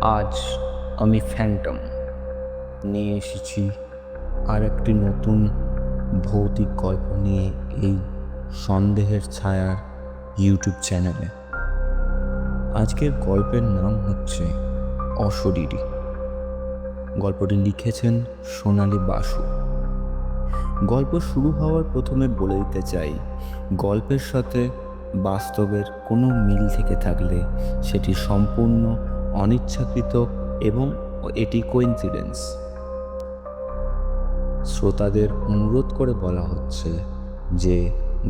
আজ আমি ফ্যান্টম নিয়ে এসেছি আর একটি নতুন ভৌতিক গল্প নিয়ে এই সন্দেহের ছায়ার ইউটিউব চ্যানেলে। আজকের গল্পের নাম হচ্ছে অশরীরী। গল্পটি লিখেছেন সোনালী বাসু। গল্প শুরু হওয়ার প্রথমে বলে দিতে চাই, গল্পের সাথে বাস্তবের কোনো মিল থেকে থাকলে সেটি সম্পূর্ণ অনিচ্ছাকৃত এবং এটি কোইন্সিডেন্স। শ্রোতাদের অনুরোধ করে বলা হচ্ছে যে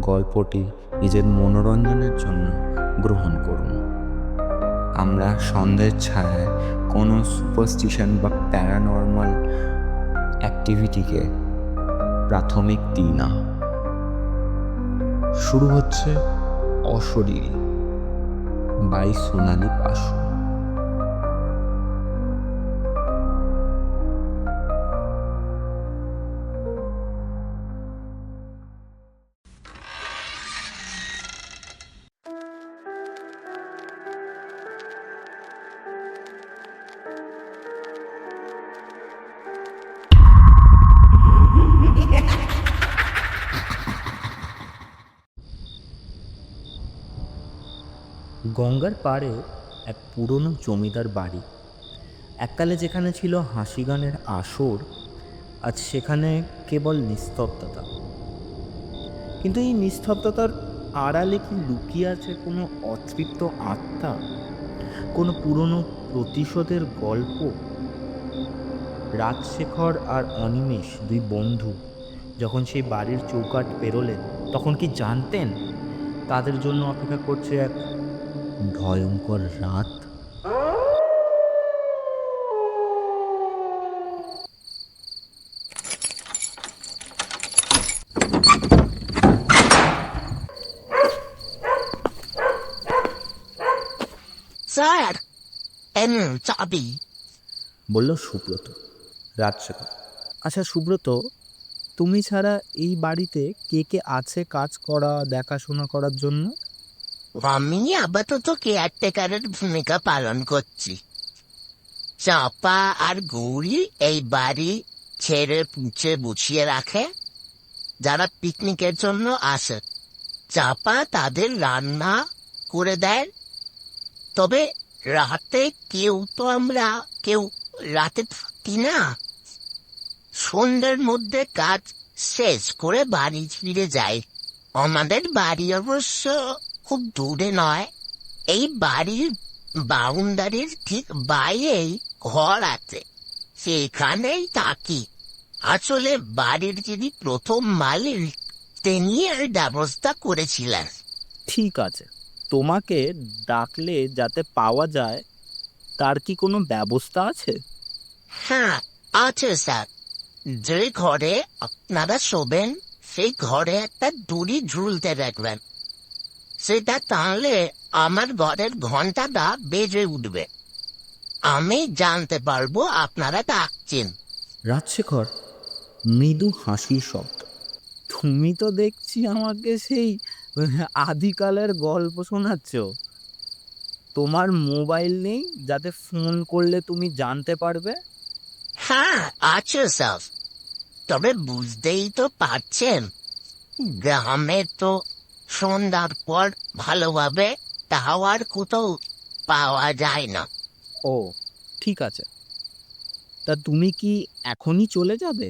গল্পটি নিজের মনোরঞ্জনের জন্য গ্রহণ করুন। আমরা সন্দেহের ছায়ায় কোনো সুপারস্টিশন বা প্যারানর্মাল অ্যাক্টিভিটিকে প্রাথমিক দিই না। শুরু হচ্ছে অশরীরী বাই সোনালী বাসু। গঙ্গার পাড়ে এক পুরনো জমিদার বাড়ি। এককালে যেখানে ছিল হাসি গানের আসর, আজ সেখানে কেবল নিস্তব্ধতা। কিন্তু এই নিস্তব্ধতার আড়ালে কি লুকিয়ে আছে কোনো অতৃপ্ত আত্মা, কোনো পুরনো প্রতিশোধের গল্প? রাজশেখর আর অনিমেষ দুই বন্ধু যখন সেই বাড়ির চৌকাঠ পেরোলেন, তখন কি জানতেন তাদের জন্য অপেক্ষা করছে এক ভয়ঙ্কর রাত? স্যার, চাবি। বলল সুব্রত। রাজশেখর: আচ্ছা সুব্রত, তুমি ছাড়া এই বাড়িতে কে কে আছে কাজ করা দেখাশোনা করার জন্য? আমি আপাতত কেয়ারটেকারের ভূমিকা পালন করছি। চাপা আর গৌরী এই বাড়ি ছেড়ে পুছে বুঝিয়ে রাখে। যারা পিকনিকের জন্য আসে, চাপা তাদের রান্না করে দেয়। তবে রাতে কেউ রাতে থাকি না। সন্ধ্যের মধ্যে কাজ শেষ করে বাড়ি ফিরে যায়। আমাদের বাড়ি অবশ্য খুব দূরে নয়। এই বাড়ির বাউন্ডারির ঠিক বাইরেই ঘর আছে, সেখানেই থাকি। আসলে বাড়ির যিনি প্রথম মালিক, তিনি এর ব্যবস্থা করেছিলেন। ঠিক আছে, তোমাকে ডাকলে যাতে পাওয়া যায় তার কি কোনো ব্যবস্থা আছে? হ্যাঁ, আছে স্যার। যে ঘরে আপনারা শোবেন, সেই ঘরে একটা দড়ি ঝুলতে রাখবেন। সেটা টানলে আমার ঘরের ঘন্টাটা বেজে উঠবে। আমি জানতে পারবো আপনারা ডাকছেন। রাজশেখর মৃদু হাসির শব্দ। তুমি তো দেখছি আমাকে সেই আদিকালের গল্প শোনাচ্ছ। তোমার মোবাইল নেই যাতে ফোন করলে তুমি জানতে পারবে? হ্যাঁ, আছে স্যার। তবে বুঝতেই তো পারছেন, গ্রামে তো সন্ধ্যার পর ভালোভাবে টাওয়ার কোথাও পাওয়া যায় না। ও, ঠিক আছে। তা তুমি কি এখনই চলে যাবে?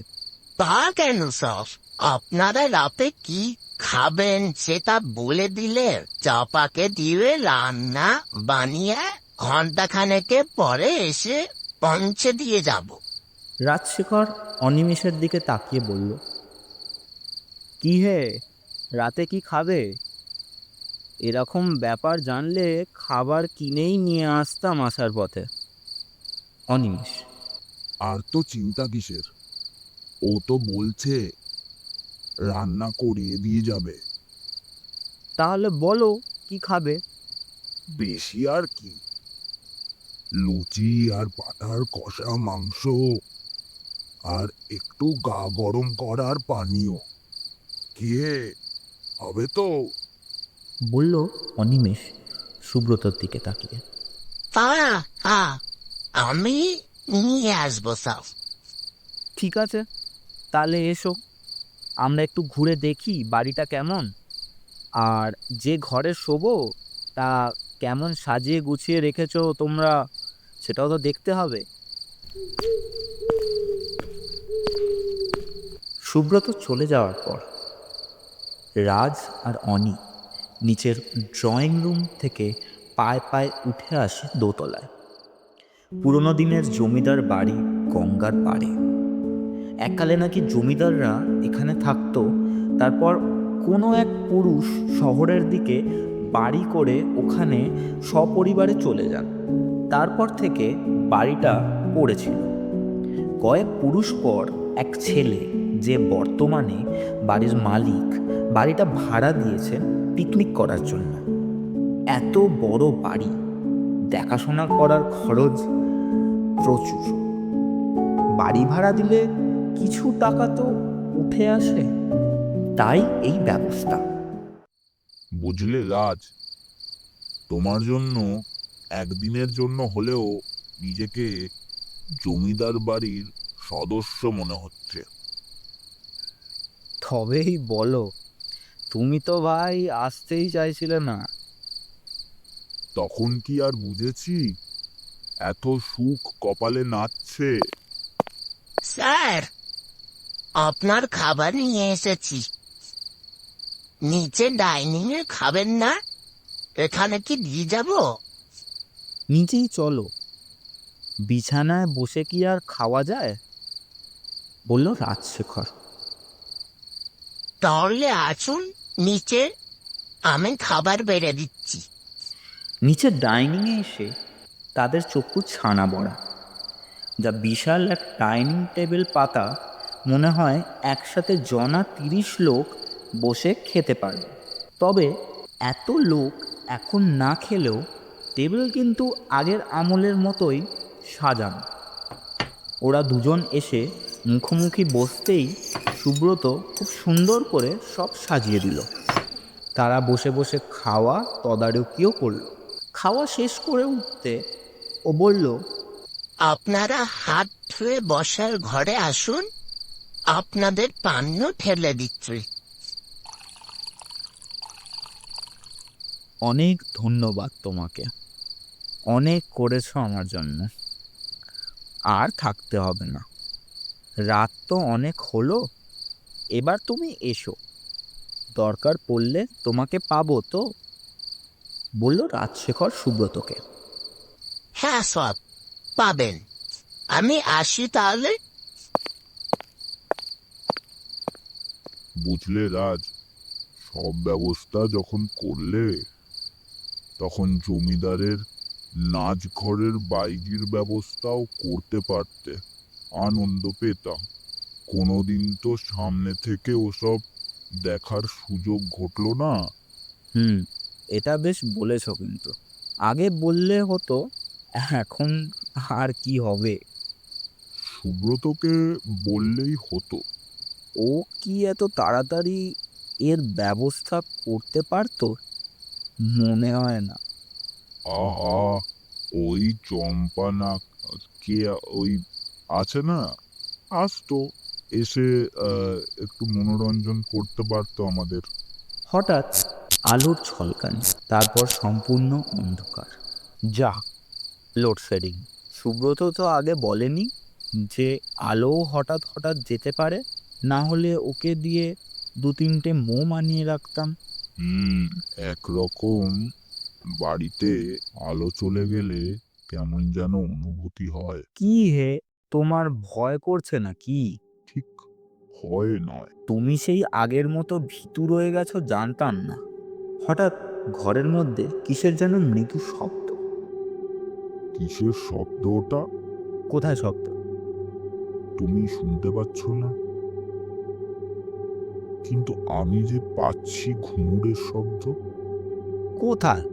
তা কেন স্যার? আপনারা রাতে কি খাবেন সেটা বলে দিলে চাপাকে দিয়ে রান্না বানিয়ে ঘন্টাখানেকের পরে এসে পৌঁছে দিয়ে যাব। রাজশেখর অনিমেষের দিকে তাকিয়ে বলল, কি হে, রাতে কি খাবে? এরকম ব্যাপার জানলে খাবার কিনেই নিয়ে আসতাম আসার পথে। অনিমেষ: আর তো চিন্তা কিসের? ও তো বলছে রান্না করিয়ে দিয়ে যাবে। তাহলে বলো কি খাবে? বেশি আর কি, লুচি আর পাঠার কষা মাংস আর একটু গা গরম করার পানীয়। কে হবে তো? বলল অনিমেষ সুব্রতর দিকে তাকিয়ে। হ্যাঁ, হ্যাঁ, আমি নিয়ে আসবো সব। ঠিক আছে, তাহলে এসো, আমরা একটু ঘুরে দেখি বাড়িটা কেমন, আর যে ঘরে শোবো তা কেমন সাজিয়ে গুছিয়ে রেখেছো তোমরা, সেটাও তো দেখতে হবে। সুব্রত চলে যাওয়ার পর রাজ আর অনি নিচের ড্রয়িং রুম থেকে পায়ে পায়ে উঠে আসে দোতলায়। পুরনো দিনের জমিদার বাড়ি গঙ্গার পাড়ে। এককালে নাকি জমিদাররা এখানে থাকতো, তারপর কোনো এক পুরুষ শহরের দিকে বাড়ি করে ওখানে সপরিবারে চলে যান। তারপর থেকে বাড়িটা পড়েছিল। কয়েক পুরুষ পর এক ছেলে, যে বর্তমানে বাড়ির মালিক, বাড়িটা ভাড়া দিয়েছেন পিকনিক করার জন্য। এত বড় বাড়ি, দেখাশোনা করার খরচ প্রচুর। বাড়ি ভাড়া দিলে কিছু টাকা তো উঠে আসে, তাই এই ব্যবস্থা। বুঝলে রাজ, তোমার জন্য একদিনের জন্য হলেও নিজেকে জমিদার বাড়ির সদস্য মনে হচ্ছে। তবেই বলো, তুমি তো ভাই আসতেই চাইছিলে না। তখন কি আর বুঝেছি এত সুখ কপালে নাচছে? স্যার, আপনার খাবার নিয়ে এসেছি। নিচে ডাইনিং এ খাবেন না? এখানে কি দিয়ে যাব? নিচেই চলো, বিছানায় বসে কি আর খাওয়া যায়, বলল রাজশেখর। তাহলে আসুন নিচে, আমি খাবার বেড়ে দিচ্ছি। নিচে ডাইনিংয়ে এসে তাদের চক্ষু ছানা বড়া। যা বিশাল এক ডাইনিং টেবিল পাতা, মনে হয় একসাথে জনা 30 লোক বসে খেতে পারবে। তবে এত লোক এখন না খেলেও টেবিল কিন্তু আগের আমলের মতোই সাজানো। ওরা দুজন এসে মুখোমুখি বসতেই সুব্রত খুব সুন্দর করে সব সাজিয়ে দিল। তারা বসে বসে খাওয়া তদারকিও করল। খাওয়া শেষ করে উঠতে ও বলল, আপনারা হাত ধুয়ে বসার ঘরে আসুন, আপনাদের পানীয় ঠেলে দিচ্ছি। অনেক ধন্যবাদ তোমাকে, অনেক করেছো আমার জন্য। আর থাকতে হবে না, রাত তো অনেক হলো, এবার তুমি এসো, দরকার পড়লে তোমাকে পাবো তো, বলল রাজশেখর সুব্রতকে। হ্যাঁ সব পাবেন, আমি আসি তাহলে। বুঝলে রাজ, সব ব্যবস্থা যখন করলে, তখন জমিদারের নাচ ঘরের বাইজির ব্যবস্থাও করতে পারতে, আনন্দ পেতাম। কোনোদিন তো সামনে থেকে ওসব দেখার সুযোগ ঘটলো না। এটা বেশ বলেছ, কিন্তু আগে বললে হতো, এখন আর কি হবে। সুব্রতকে বললেই হতো। ও কি এত তাড়াতাড়ি এর ব্যবস্থা করতে পারতো? মনে হয় না। আহা, ওই চম্পা না, কে ওই আছে না, আসতো, এসে একটু মনোরঞ্জন করতে পারতো আমাদের। হঠাৎ আলোর ঝলকানি, তারপর সম্পূর্ণ অন্ধকার। যা, লোডশেডিং। সুব্রত তো আগে বলেনি যে আলো হঠাৎ হঠাৎ যেতে পারে, না হলে ওকে দিয়ে 2-3টে মোম আনিয়ে রাখতাম। একরকম বাড়িতে আলো চলে গেলে কেমন যেন অনুভূতি হয়। কি হে, তোমার ভয় করছে না কি? ঠিক হয় নয়। তুমি সেই আগের মতো ভীতু রয়ে গেছো জানতাম না। হঠাৎ ঘরের মধ্যে কিসের যেন মৃদু শব্দ। কিসের শব্দ ওটা? কোথায় শব্দ? তুমি শুনতে পাচ্ছ না, কিন্তু আমি যে পাচ্ছি ঘুঙুরের শব্দ। কোথায়?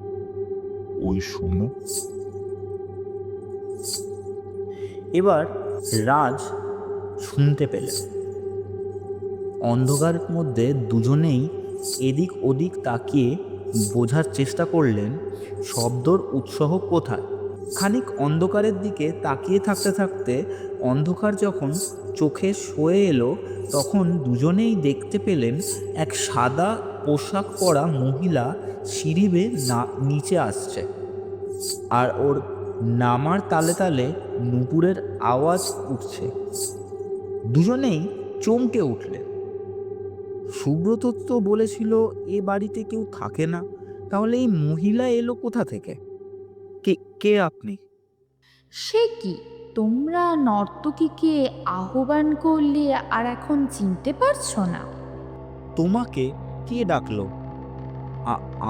ওই শোনো। এবার রাজ শুনতে পেল। অন্ধকারের মধ্যে দুজনেই এদিক ওদিক তাকিয়ে বোঝার চেষ্টা করলেন শব্দর উৎস কোথায়। খানিক অন্ধকারের দিকে তাকিয়ে থাকতে থাকতে অন্ধকার যখন চোখে সয়ে এলো, তখন দুজনেই দেখতে পেলেন এক সাদা পোশাক পরা মহিলা সিঁড়ি বেয়ে নিচে আসছে, আর ওর নামার তালে তালে নুপুরের আওয়াজ উঠছে। দুজনেই চমকে উঠলেন। সুব্রত তো বলেছিল এ বাড়িতে কেউ থাকে না, তাহলে এই মহিলা এলো কোথা থেকে? কে কে আপনি? সে কি, তোমরা নর্তকীকে আহ্বান করলে আর এখন চিনতে পারছো না? তোমাকে কে ডাকলো?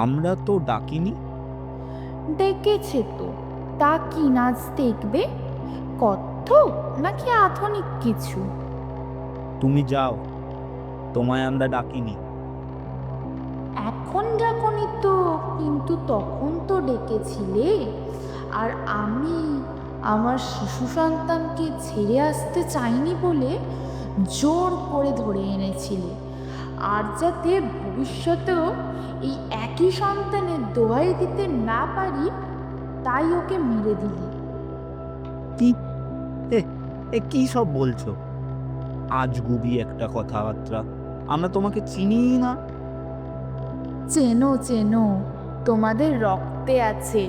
আমরা তো ডাকিনি। ডেকেছে তো, তা কি নাচ দেখবে? কত্থক নাকি আধুনিক কিছু? তুমি যাও, তোমায় আমরা ডাকিনি। এখন ডাকনি তো, কিন্তু তখন তো ডেকেছিলে। আর আমি আমার শিশু সন্তানকে ছেড়ে আসতে চাইনি বলে জোর করে ধরে এনেছিলে, আর যাতে ভবিষ্যতেও এই একই সন্তানের দোহাই দিতে না পারি, তাই ওকে মেরে দিলি। কি এ এ কি সব বলছো? আজগুবি একটা কথাবার্তা। আমরা তোমাকে চিনি না। চেনো চেনো, তোমাদের রক্তে আছে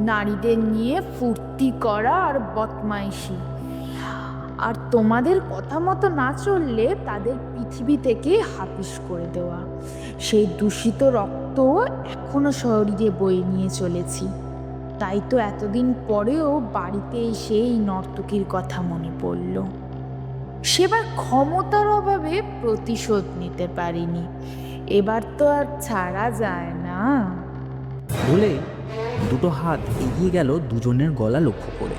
নারীদের নিয়ে ফুর্তি করা আর বদমাইশি, আর তোমাদের কথা মতো না চললে তাদের পৃথিবী থেকে হাপিস করে দেওয়া। সেই দূষিত রক্ত এখনো শরীরে বয়ে নিয়ে চলেছি। তাই তো এতদিন পরেও বাড়িতে এসে এই নর্তকীর কথা মনে পড়ল। সেবার ক্ষমতার অভাবে প্রতিশোধ নিতে পারিনি, এবার তো আর ছাড়া যায় না। বলে দুটো হাত এগিয়ে গেল দুজনের গলা লক্ষ্য করে।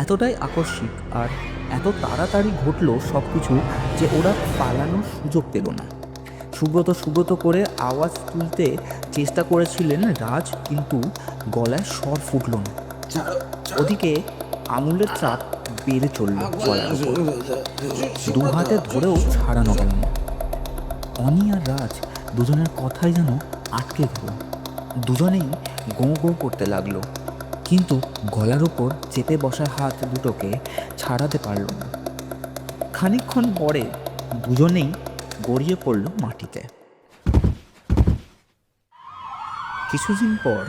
এতটাই আকস্মিক আর এত তাড়াতাড়ি ঘটলো সব কিছু যে ওরা পালানোর সুযোগ পেল না। সুব্রত করে আওয়াজ তুলতে চেষ্টা করেছিলেন রাজ, কিন্তু গলায় স্বর ফুটল না। ওদিকে আঙুলের চাপ বেড়ে চলল গলার উপর। দু হাতে ধরেও ছাড়ানো গেল না। অনি আর রাজ দুজনের কথাই যেন আটকে গেল। দুজনেই গোঁ গোঁ করতে লাগলো, কিন্তু গলার ওপর চেপে বসা হাত দুটোকে ছাড়াতে পারল না। খানিকক্ষণ পরে দুজনেই গড়িয়ে পড়ল মাটিতে। কিছুদিন পর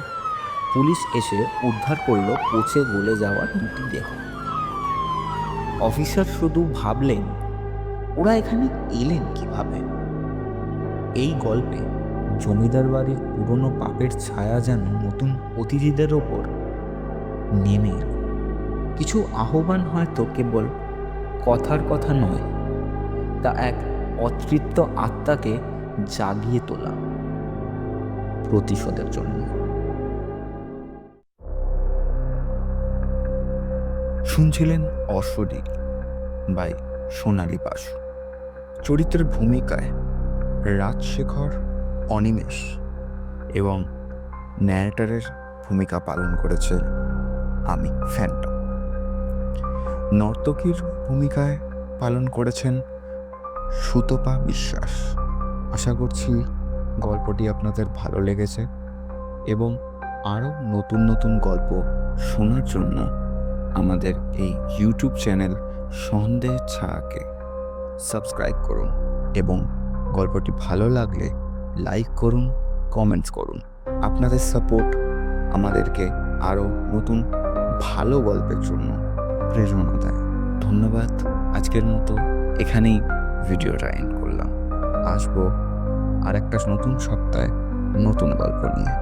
পুলিশ এসে উদ্ধার করল পচে গলে যাওয়া দুটি দেহ। অফিসার শুধু ভাবলেন, ওরা এখানে এলেন কিভাবে? এই গল্পে জমিদার বাড়ির পুরনো পাপের ছায়া যেন নতুন অতিথিদের ওপর নেমে এলো। কিছু আহ্বান হয়তো কেবল কথার কথা নয়, তা এক অতৃপ্ত আত্মাকে জাগিয়ে তোলা প্রতিশোধের জন্য। শুনছিলেন অশরীর বাই সোনালী বাসু। চরিত্রের ভূমিকায় রাজশেখর, অনিমেষ এবং ন্যারেটরের ভূমিকা পালন করেছে আমি, ফ্যান্টম। নর্তকীর ভূমিকায় পালন করেছেন সুতপা বিশ্বাস। আশা করছি গল্পটি আপনাদের ভালো লেগেছে এবং আরও নতুন নতুন গল্প শোনার জন্য আমাদের এই ইউটিউব চ্যানেল সন্দেহের ছায়াকে সাবস্ক্রাইব করুন এবং গল্পটি ভালো লাগলে লাইক করুন, কমেন্টস করুন। আপনাদের সাপোর্ট আমাদেরকে আরও নতুন ভালো গল্পের জন্য প্রেরণা দেয়। ধন্যবাদ। আজকের মতো এখানেই ভিডিওটা এন্ড করলাম। আসবো আর একটা নতুন সপ্তাহে নতুন গল্প নিয়ে।